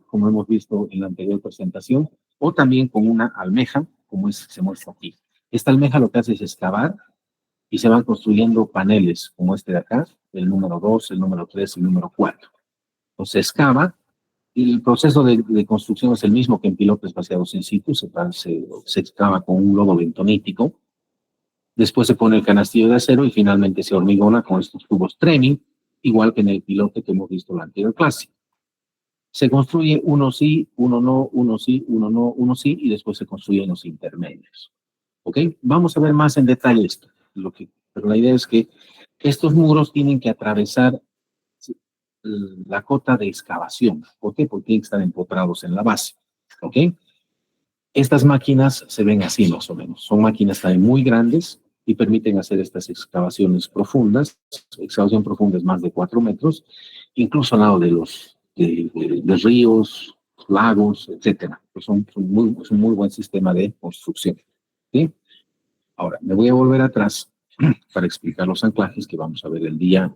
como hemos visto en la anterior presentación, o también con una almeja, como se muestra aquí. Esta almeja lo que hace es excavar y se van construyendo paneles, como este de acá, el número 2, el número 3, el número 4. Entonces se excava y el proceso de construcción es el mismo que en pilotes vaciados in situ, se excava con un lodo bentonítico, después se pone el canastillo de acero y finalmente se hormigona con estos tubos Treming, igual que en el pilote que hemos visto en la anterior clase. Se construye uno sí, uno no, uno sí, uno no, uno sí, y después se construyen los intermedios. ¿Ok? Vamos a ver más en detalle esto. Pero la idea es que estos muros tienen que atravesar la cota de excavación. ¿Por qué? Porque tienen que estar empotrados en la base. ¿Ok? Estas máquinas se ven así más o menos. Son máquinas también muy grandes y permiten hacer estas excavaciones profundas. Excavación profunda es más de 4 metros, incluso al lado de ríos, lagos, etcétera. Es un muy buen sistema de construcción. ¿Sí? Ahora, me voy a volver atrás para explicar los anclajes que vamos a ver el día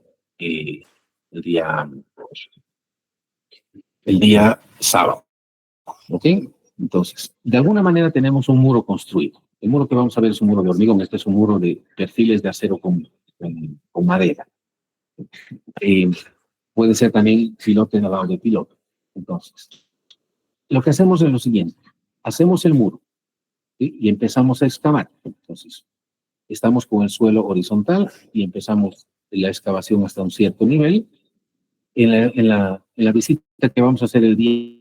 sábado. ¿Ok? Entonces, de alguna manera tenemos un muro construido. El muro que vamos a ver es un muro de hormigón. Este es un muro de perfiles de acero con madera. Puede ser también pilote al lado de piloto. Entonces, lo que hacemos es lo siguiente. Hacemos el muro, ¿sí? Y empezamos a excavar. Entonces, estamos con el suelo horizontal y empezamos la excavación hasta un cierto nivel. En la visita que vamos a hacer el día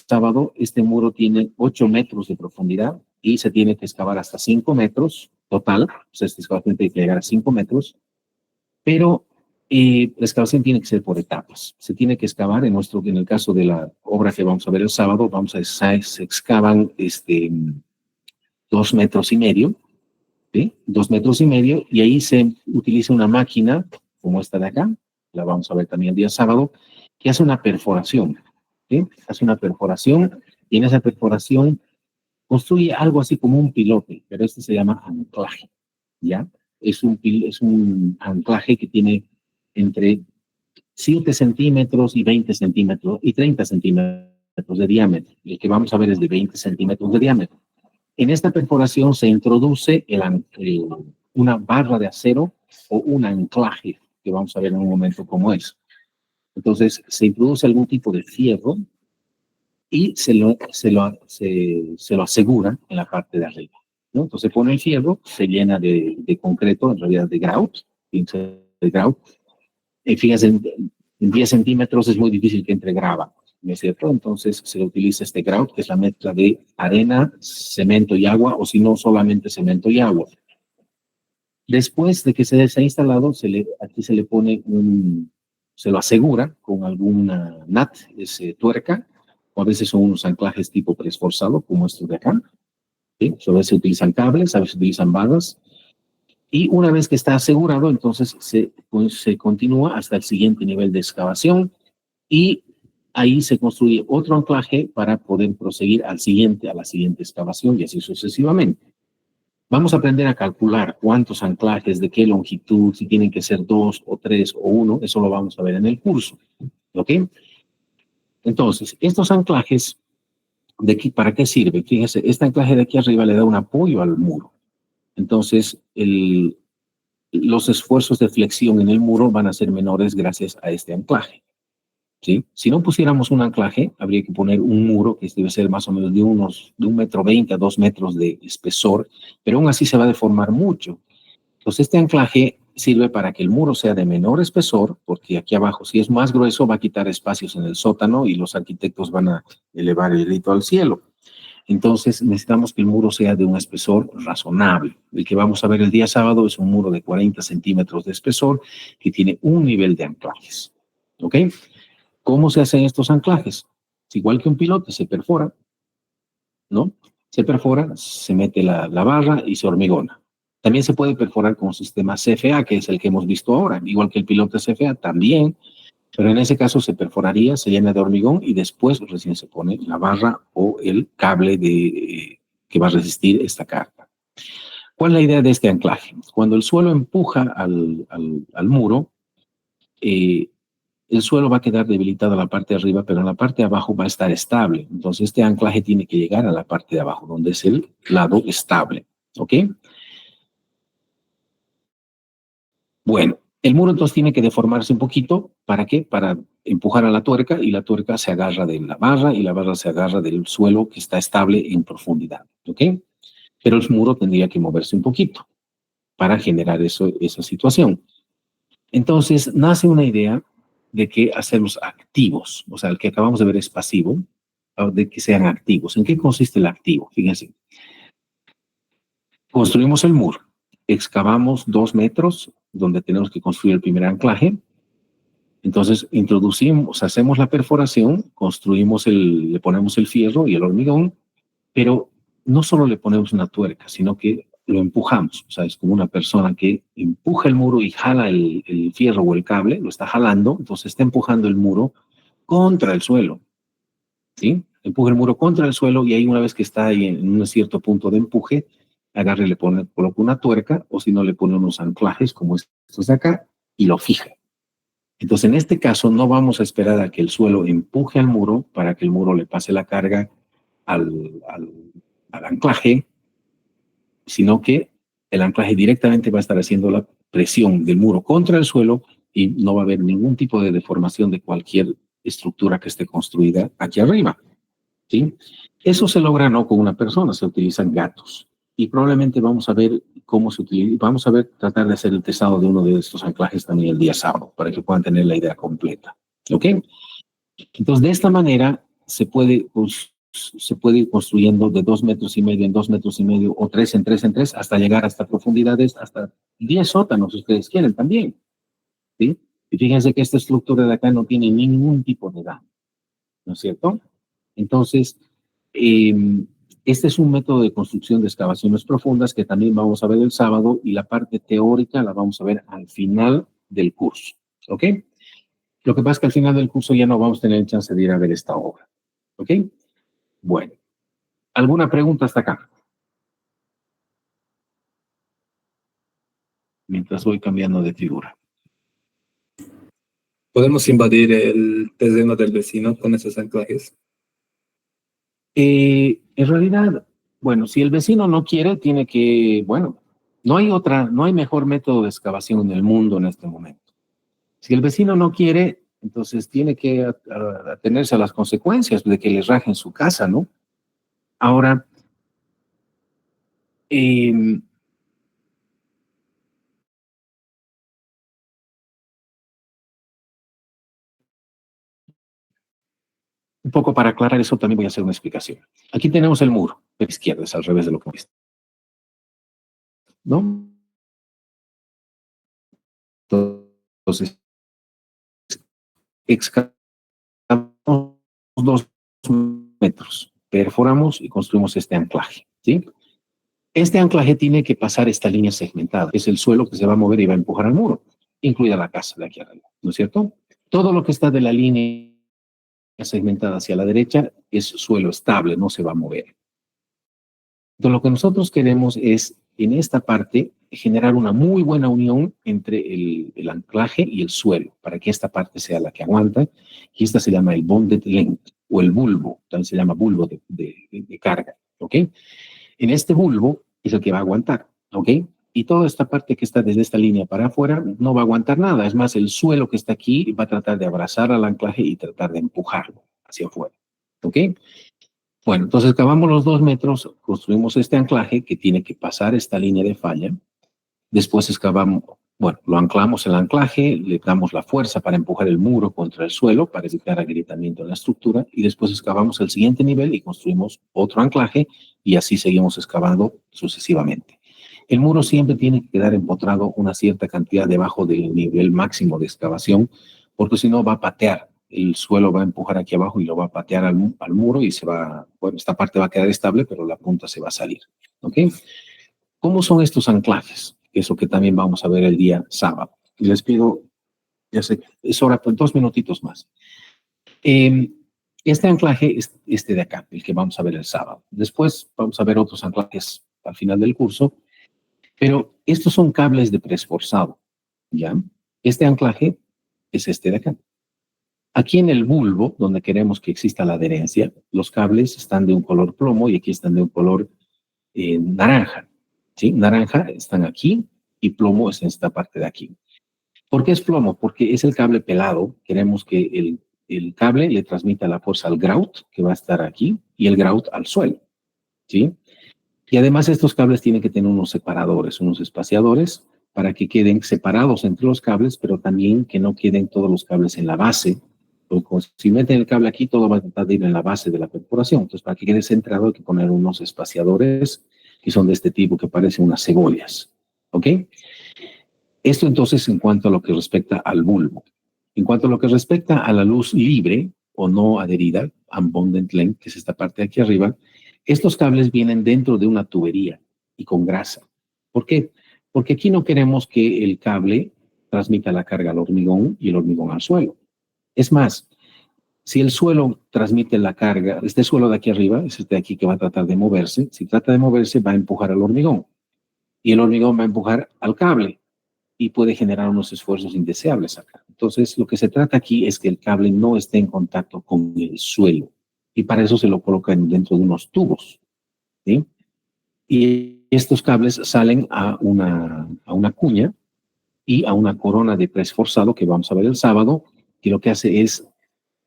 sábado, este muro tiene 8 metros de profundidad y se tiene que excavar hasta 5 metros total. O sea, esta excavación tiene que llegar a 5 metros, pero la excavación tiene que ser por etapas. Se tiene que excavar, en el caso de la obra que vamos a ver el sábado, se excavan 2 metros y medio, ¿sí? 2 metros y medio, y ahí se utiliza una máquina como esta de acá, la vamos a ver también el día sábado, que hace una perforación, ¿sí? Hace una perforación, y en esa perforación construye algo así como un pilote, pero este se llama anclaje, ¿ya? Es un anclaje que tiene entre 7 centímetros y 20 centímetros y 30 centímetros de diámetro. El que vamos a ver es de 20 centímetros de diámetro. En esta perforación se introduce una barra de acero o un anclaje, que vamos a ver en un momento cómo es. Entonces, se introduce algún tipo de fierro y se lo asegura en la parte de arriba, ¿no? Entonces, pone el fierro, se llena de concreto, en realidad de grout, fíjense, de grout. Fíjense, en 10 centímetros es muy difícil que entre grava, ¿no es cierto? Entonces se utiliza este grout, que es la mezcla de arena, cemento y agua, o si no, solamente cemento y agua. Después de que se ha instalado, aquí se le pone se lo asegura con alguna nut, tuerca, o a veces son unos anclajes tipo preesforzado, como estos de acá. ¿Sí? A veces se utilizan cables, a veces se utilizan barras. Y una vez que está asegurado, entonces se continúa hasta el siguiente nivel de excavación y ahí se construye otro anclaje para poder proseguir a la siguiente excavación y así sucesivamente. Vamos a aprender a calcular cuántos anclajes, de qué longitud, si tienen que ser 2 o 3 o 1, eso lo vamos a ver en el curso. ¿Ok? Entonces, estos anclajes, ¿para qué sirve? Fíjese, este anclaje de aquí arriba le da un apoyo al muro. Entonces, los esfuerzos de flexión en el muro van a ser menores gracias a este anclaje. ¿Sí? Si no pusiéramos un anclaje, habría que poner un muro que debe ser más o menos de 1,20 m a 2 metros de espesor, pero aún así se va a deformar mucho. Entonces, este anclaje sirve para que el muro sea de menor espesor, porque aquí abajo, si es más grueso, va a quitar espacios en el sótano y los arquitectos van a elevar el grito al cielo. Entonces, necesitamos que el muro sea de un espesor razonable. El que vamos a ver el día sábado es un muro de 40 centímetros de espesor que tiene un nivel de anclajes. ¿Ok? ¿Cómo se hacen estos anclajes? Igual que un pilote, se perfora, ¿no? Se perfora, se mete la barra y se hormigona. También se puede perforar con un sistema CFA, que es el que hemos visto ahora, igual que el pilote CFA también, pero en ese caso se perforaría, se llena de hormigón y después recién se pone la barra o el cable que va a resistir esta carga. ¿Cuál es la idea de este anclaje? Cuando el suelo empuja al muro, el suelo va a quedar debilitado en la parte de arriba, pero en la parte de abajo va a estar estable. Entonces, este anclaje tiene que llegar a la parte de abajo, donde es el lado estable. ¿Ok? Bueno, el muro entonces tiene que deformarse un poquito. ¿Para qué? Para empujar a la tuerca y la tuerca se agarra de la barra y la barra se agarra del suelo que está estable en profundidad. ¿Ok? Pero el muro tendría que moverse un poquito para generar esa situación. Entonces, nace una idea de que hacerlos activos, o sea, el que acabamos de ver es pasivo, de que sean activos. ¿En qué consiste el activo? Fíjense, construimos el muro, excavamos 2 metros donde tenemos que construir el primer anclaje, entonces introducimos, hacemos la perforación, construimos le ponemos el fierro y el hormigón, pero no solo le ponemos una tuerca, sino que lo empujamos. O sea, es como una persona que empuja el muro y jala el fierro o el cable, lo está jalando, entonces está empujando el muro contra el suelo. ¿Sí? Empuja el muro contra el suelo y ahí una vez que está ahí en un cierto punto de empuje, agarre y coloca una tuerca o si no le pone unos anclajes como estos de acá y lo fija. Entonces, en este caso, no vamos a esperar a que el suelo empuje al muro para que el muro le pase la carga al anclaje, sino que el anclaje directamente va a estar haciendo la presión del muro contra el suelo y no va a haber ningún tipo de deformación de cualquier estructura que esté construida aquí arriba. ¿Sí? Eso se logra no con una persona, se utilizan gatos. Y probablemente vamos a ver cómo se utiliza, vamos a ver, tratar de hacer el testado de uno de estos anclajes también el día sábado, para que puedan tener la idea completa. ¿Ok? Entonces, de esta manera se puede ir construyendo de 2,5 m en 2,5 m o 3 en 3 en 3 hasta llegar hasta profundidades, hasta 10 sótanos, si ustedes quieren también. ¿Sí? Y fíjense que esta estructura de acá no tiene ningún tipo de daño, ¿no es cierto? Entonces, este es un método de construcción de excavaciones profundas que también vamos a ver el sábado y la parte teórica la vamos a ver al final del curso. ¿Ok? Lo que pasa es que al final del curso ya no vamos a tener chance de ir a ver esta obra. ¿Ok? Bueno, ¿alguna pregunta hasta acá? Mientras voy cambiando de figura. ¿Podemos invadir el terreno del vecino con esos anclajes? En realidad, bueno, si el vecino no quiere, tiene que, bueno, no hay mejor método de excavación en el mundo en este momento. Si el vecino no quiere, entonces tiene que atenerse a las consecuencias de que le rajen su casa, ¿no? Ahora, eh, Un poco para aclarar eso también voy a hacer una explicación. Aquí tenemos el muro, a la izquierda, es al revés de lo que viste, ¿no? Entonces, excavamos 2 metros, perforamos y construimos este anclaje, ¿sí? Este anclaje tiene que pasar esta línea segmentada, es el suelo que se va a mover y va a empujar al muro, incluida la casa de aquí arriba, ¿no es cierto? Todo lo que está de la línea segmentada hacia la derecha es suelo estable, no se va a mover. Entonces, lo que nosotros queremos es, en esta parte, generar una muy buena unión entre el anclaje y el suelo, para que esta parte sea la que aguanta, y esta se llama el bonded length, o el bulbo, también se llama bulbo de carga, ¿ok? En este bulbo es el que va a aguantar, ¿ok? Y toda esta parte que está desde esta línea para afuera no va a aguantar nada, es más, el suelo que está aquí va a tratar de abrazar al anclaje y tratar de empujarlo hacia afuera, ¿ok? Bueno, entonces cavamos los 2 metros, construimos este anclaje que tiene que pasar esta línea de falla. Después excavamos, bueno, lo anclamos el anclaje, le damos la fuerza para empujar el muro contra el suelo para evitar agrietamiento en la estructura y después excavamos el siguiente nivel y construimos otro anclaje y así seguimos excavando sucesivamente. El muro siempre tiene que quedar empotrado una cierta cantidad debajo del nivel máximo de excavación porque si no va a patear. El suelo va a empujar aquí abajo y lo va a patear al muro y se va, bueno, esta parte va a quedar estable, pero la punta se va a salir, ¿ok? ¿Cómo son estos anclajes? Eso que también vamos a ver el día sábado. Y les pido, ya sé, es hora, pues 2 minutitos más. Este anclaje es este de acá, el que vamos a ver el sábado. Después vamos a ver otros anclajes al final del curso, pero estos son cables de preesforzado, ¿ya? Este anclaje es este de acá. Aquí en el bulbo, donde queremos que exista la adherencia, los cables están de un color plomo y aquí están de un color naranja. ¿Sí? Naranja están aquí y plomo es en esta parte de aquí. ¿Por qué es plomo? Porque es el cable pelado. Queremos que el cable le transmita la fuerza al grout, que va a estar aquí, y el grout al suelo. ¿Sí? Y además estos cables tienen que tener unos separadores, unos espaciadores, para que queden separados entre los cables, pero también que no queden todos los cables en la base. Porque si meten el cable aquí, todo va a tratar de ir en la base de la perforación. Entonces, para que quede centrado, hay que poner unos espaciadores que son de este tipo, que parecen unas cebollas. ¿Ok? Esto entonces en cuanto a lo que respecta al bulbo. En cuanto a lo que respecta a la luz libre o no adherida, unbonded length, que es esta parte de aquí arriba, estos cables vienen dentro de una tubería y con grasa. ¿Por qué? Porque aquí no queremos que el cable transmita la carga al hormigón y el hormigón al suelo. Es más, si el suelo transmite la carga, este suelo de aquí arriba, es este de aquí que va a tratar de moverse, si trata de moverse va a empujar al hormigón y el hormigón va a empujar al cable y puede generar unos esfuerzos indeseables acá. Entonces, lo que se trata aquí es que el cable no esté en contacto con el suelo y para eso se lo colocan dentro de unos tubos, ¿sí? Y estos cables salen a una cuña y a una corona de preesforzado que vamos a ver el sábado, que lo que hace es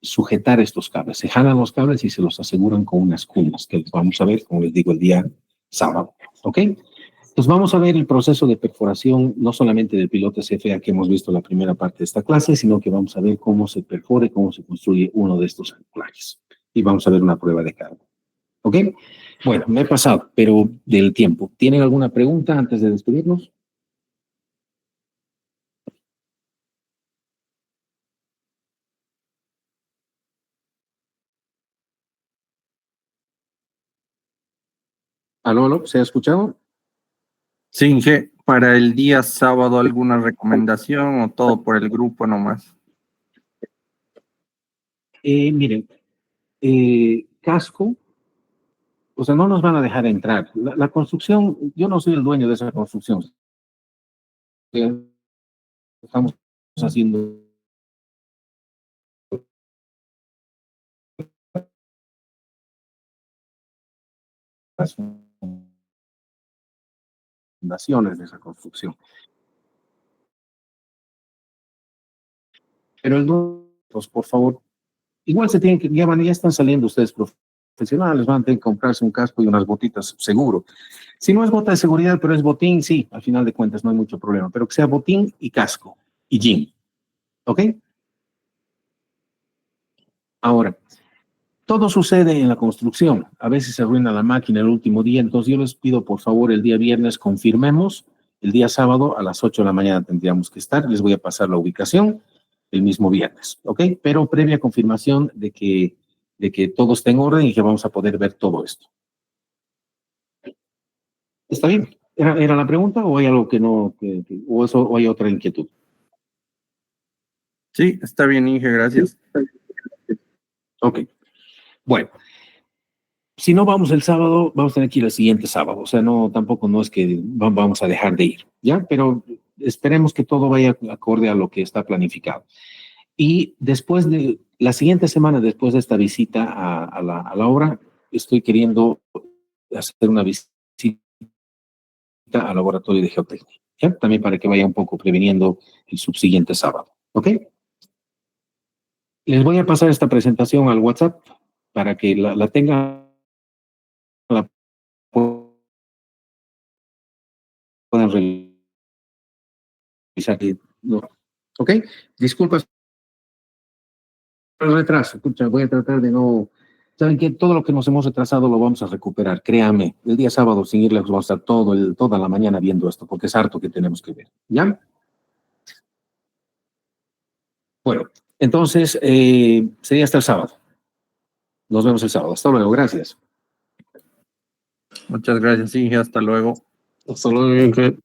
sujetar estos cables. Se jalan los cables y se los aseguran con unas cuñas que vamos a ver, como les digo, el día sábado. ¿Ok? Entonces vamos a ver el proceso de perforación, no solamente del piloto CFA que hemos visto en la primera parte de esta clase, sino que vamos a ver cómo se perfora y cómo se construye uno de estos anclajes. Y vamos a ver una prueba de carga. ¿Ok? Bueno, me he pasado, pero del tiempo. ¿Tienen alguna pregunta antes de despedirnos? ¿Aló, aló? ¿Se ha escuchado? Sí, Inge, para el día sábado, ¿alguna recomendación o todo por el grupo nomás? Miren, casco, o sea, no nos van a dejar entrar. La construcción, yo no soy el dueño de esa construcción. Estamos haciendo las fundaciones de esa construcción. Pero el dueño, pues por favor, igual se tienen que, ya están saliendo ustedes profesionales, van a tener que comprarse un casco y unas botitas seguro. Si no es bota de seguridad, pero es botín, sí, al final de cuentas no hay mucho problema, pero que sea botín y casco y jean. ¿Ok? Ahora, todo sucede en la construcción. A veces se arruina la máquina el último día, entonces yo les pido, por favor, el día viernes confirmemos. El día sábado a las 8 de la mañana tendríamos que estar. Les voy a pasar la ubicación el mismo viernes, ¿ok? Pero previa confirmación de que todo esté en orden y que vamos a poder ver todo esto. ¿Está bien? ¿Era la pregunta o hay algo que no, o hay otra inquietud? Sí, está bien, Inge, gracias. Ok. Bueno, si no vamos el sábado, vamos a tener que ir el siguiente sábado. O sea, no, tampoco no es que vamos a dejar de ir, ¿ya? Pero esperemos que todo vaya acorde a lo que está planificado. Y después de la siguiente semana, después de esta visita a la obra, estoy queriendo hacer una visita al laboratorio de geotecnia, ¿ya? También para que vaya un poco previniendo el subsiguiente sábado, ¿ok? Les voy a pasar esta presentación al WhatsApp para que la tengan, la puedan revisar. No. ¿Ok? Disculpas por el retraso. Escucha, voy a tratar de no... Saben que todo lo que nos hemos retrasado lo vamos a recuperar, créanme. El día sábado, sin irles, vamos a estar toda la mañana viendo esto, porque es harto que tenemos que ver. ¿Ya? Bueno, entonces, sería hasta el sábado. Nos vemos el sábado. Hasta luego. Gracias. Muchas gracias, Inge. Hasta luego. Hasta luego.